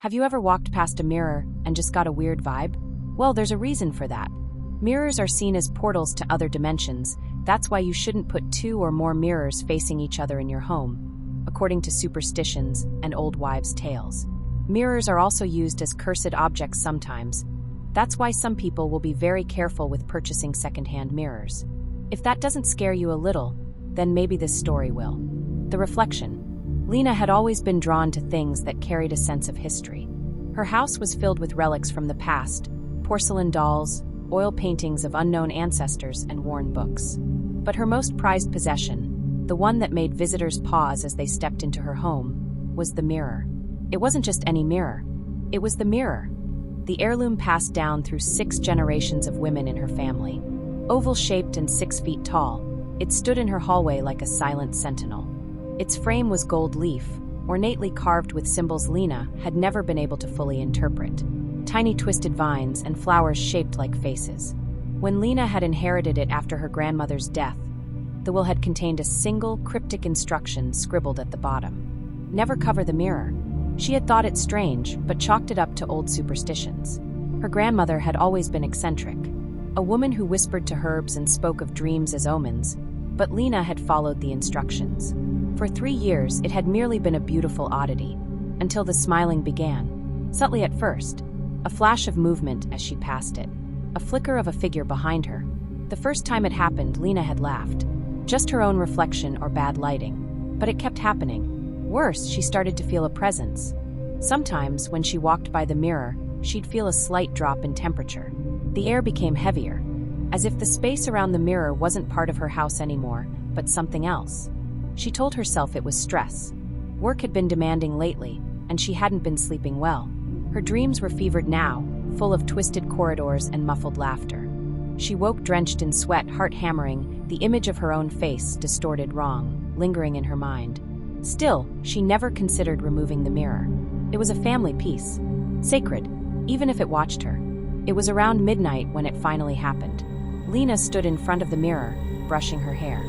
Have you ever walked past a mirror and just got a weird vibe? Well, there's a reason for that. Mirrors are seen as portals to other dimensions. That's why you shouldn't put two or more mirrors facing each other in your home, according to superstitions and old wives' tales. Mirrors are also used as cursed objects sometimes. That's why some people will be very careful with purchasing secondhand mirrors. If that doesn't scare you a little, then maybe this story will. The reflection. Lena had always been drawn to things that carried a sense of history. Her house was filled with relics from the past, porcelain dolls, oil paintings of unknown ancestors, and worn books. But her most prized possession, the one that made visitors pause as they stepped into her home, was the mirror. It wasn't just any mirror. It was the mirror. The heirloom passed down through 6 generations of women in her family. Oval-shaped and 6 feet tall, it stood in her hallway like a silent sentinel. Its frame was gold leaf, ornately carved with symbols Lena had never been able to fully interpret. Tiny twisted vines and flowers shaped like faces. When Lena had inherited it after her grandmother's death, the will had contained a single cryptic instruction scribbled at the bottom. Never cover the mirror. She had thought it strange, but chalked it up to old superstitions. Her grandmother had always been eccentric, a woman who whispered to herbs and spoke of dreams as omens, but Lena had followed the instructions. For 3 years, it had merely been a beautiful oddity, until the smiling began. Subtly at first, a flash of movement as she passed it, a flicker of a figure behind her. The first time it happened, Lena had laughed. Just her own reflection or bad lighting. But it kept happening. Worse, she started to feel a presence. Sometimes, when she walked by the mirror, she'd feel a slight drop in temperature. The air became heavier, as if the space around the mirror wasn't part of her house anymore, but something else. She told herself it was stress. Work had been demanding lately, and she hadn't been sleeping well. Her dreams were fevered now, full of twisted corridors and muffled laughter. She woke drenched in sweat, heart hammering, the image of her own face, distorted wrong, lingering in her mind. Still, she never considered removing the mirror. It was a family piece, sacred, even if it watched her. It was around midnight when it finally happened. Lena stood in front of the mirror, brushing her hair.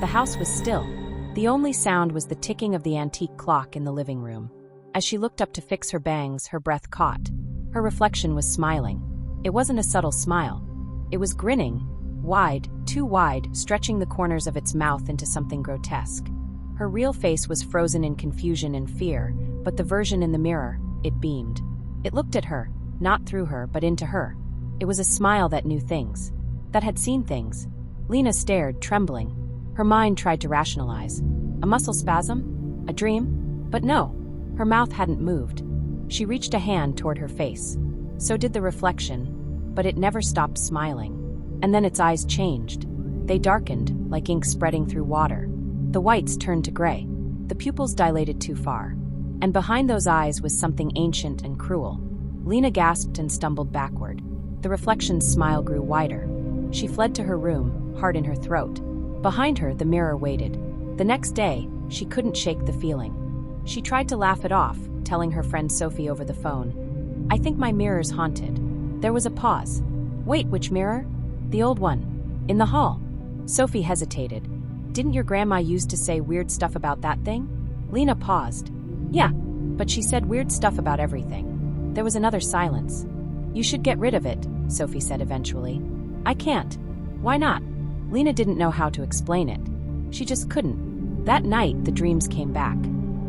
The house was still. The only sound was the ticking of the antique clock in the living room. As she looked up to fix her bangs, her breath caught. Her reflection was smiling. It wasn't a subtle smile. It was grinning, wide, too wide, stretching the corners of its mouth into something grotesque. Her real face was frozen in confusion and fear, but the version in the mirror, it beamed. It looked at her, not through her, but into her. It was a smile that knew things, that had seen things. Lena stared, trembling. Her mind tried to rationalize. A muscle spasm? A dream? But no, her mouth hadn't moved. She reached a hand toward her face. So did the reflection, but it never stopped smiling. And then its eyes changed. They darkened, like ink spreading through water. The whites turned to gray. The pupils dilated too far. And behind those eyes was something ancient and cruel. Lena gasped and stumbled backward. The reflection's smile grew wider. She fled to her room, heart in her throat. Behind her, the mirror waited. The next day, she couldn't shake the feeling. She tried to laugh it off, telling her friend Sophie over the phone, "I think my mirror's haunted." There was a pause. "Wait, which mirror?" "The old one. In the hall." Sophie hesitated. "Didn't your grandma used to say weird stuff about that thing?" Lena paused. "Yeah, but she said weird stuff about everything." There was another silence. "You should get rid of it," Sophie said eventually. "I can't." "Why not?" Lena didn't know how to explain it. She just couldn't. That night, the dreams came back.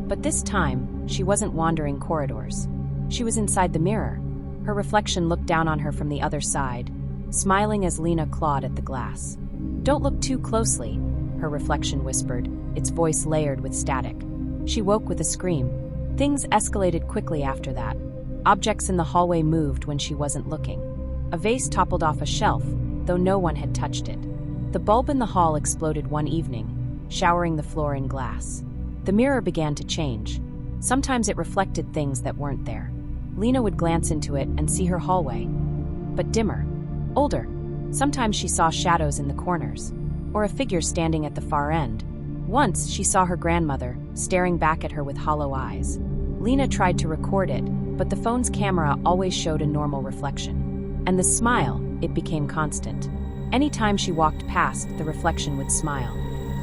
But this time, she wasn't wandering corridors. She was inside the mirror. Her reflection looked down on her from the other side, smiling as Lena clawed at the glass. "Don't look too closely," her reflection whispered, its voice layered with static. She woke with a scream. Things escalated quickly after that. Objects in the hallway moved when she wasn't looking. A vase toppled off a shelf, though no one had touched it. The bulb in the hall exploded one evening, showering the floor in glass. The mirror began to change. Sometimes it reflected things that weren't there. Lena would glance into it and see her hallway, but dimmer, older. Sometimes she saw shadows in the corners, or a figure standing at the far end. Once she saw her grandmother, staring back at her with hollow eyes. Lena tried to record it, but the phone's camera always showed a normal reflection. And the smile, it became constant. Anytime she walked past, the reflection would smile.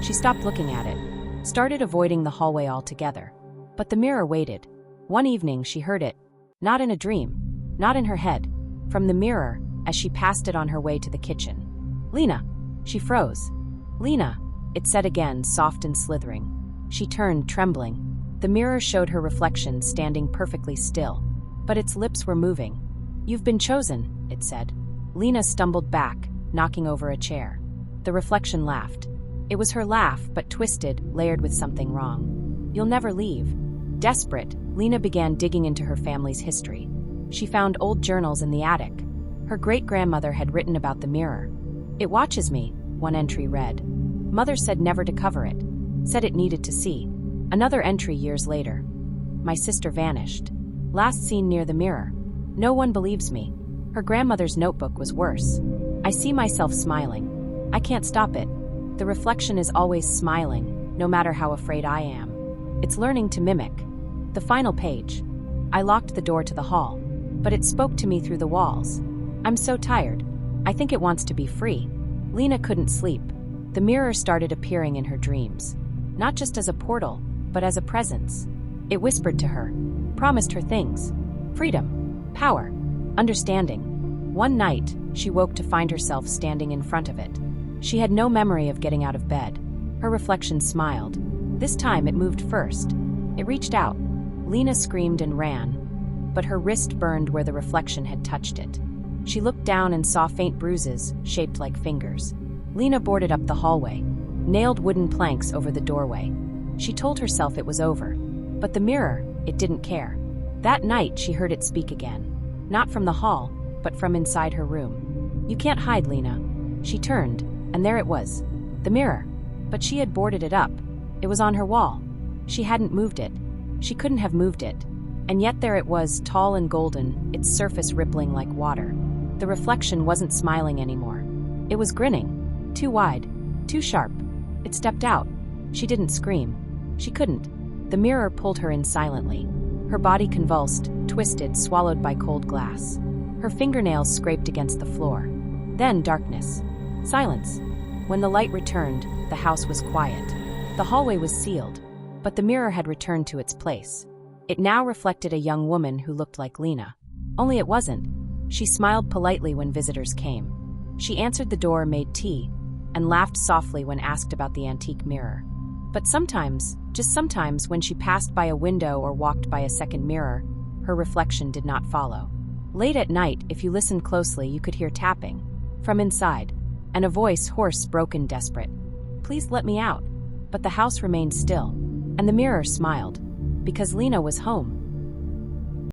She stopped looking at it, started avoiding the hallway altogether. But the mirror waited. One evening, she heard it, Not in a dream. Not in her head. From the mirror, as she passed it on her way to the kitchen. "Lena!" She froze. "Lena!" It said again, soft and slithering. She turned, trembling. The mirror showed her reflection standing perfectly still. But its lips were moving. "You've been chosen," it said. Lena stumbled back, knocking over a chair. The reflection laughed. It was her laugh, but twisted, layered with something wrong. "You'll never leave." Desperate, Lena began digging into her family's history. She found old journals in the attic. Her great-grandmother had written about the mirror. "It watches me," one entry read. Mother said never to cover it. Said it needed to see. Another entry years later. "My sister vanished. Last seen near the mirror. No one believes me." Her grandmother's notebook was worse. "I see myself smiling. I can't stop it. The reflection is always smiling, no matter how afraid I am. It's learning to mimic." The final page. "I locked the door to the hall, but it spoke to me through the walls. I'm so tired. I think it wants to be free." Lena couldn't sleep. The mirror started appearing in her dreams. Not just as a portal, but as a presence. It whispered to her, promised her things. Freedom, power, understanding. One night, she woke to find herself standing in front of it. She had no memory of getting out of bed. Her reflection smiled. This time it moved first. It reached out. Lena screamed and ran, but her wrist burned where the reflection had touched it. She looked down and saw faint bruises, shaped like fingers. Lena boarded up the hallway, nailed wooden planks over the doorway. She told herself it was over. But the mirror, it didn't care. That night she heard it speak again. Not from the hall, but from inside her room. "You can't hide, Lena." She turned, and there it was. The mirror. But she had boarded it up. It was on her wall. She hadn't moved it. She couldn't have moved it. And yet there it was, tall and golden, its surface rippling like water. The reflection wasn't smiling anymore. It was grinning. Too wide. Too sharp. It stepped out. She didn't scream. She couldn't. The mirror pulled her in silently. Her body convulsed, twisted, swallowed by cold glass. Her fingernails scraped against the floor. Then darkness. Silence. When the light returned, the house was quiet. The hallway was sealed, but the mirror had returned to its place. It now reflected a young woman who looked like Lena. Only it wasn't. She smiled politely when visitors came. She answered the door, made tea, and laughed softly when asked about the antique mirror. But sometimes, just sometimes, when she passed by a window or walked by a second mirror, her reflection did not follow. Late at night, if you listened closely, you could hear tapping from inside, and a voice, hoarse, broken, desperate. "Please let me out." But the house remained still, and the mirror smiled, because Lena was home.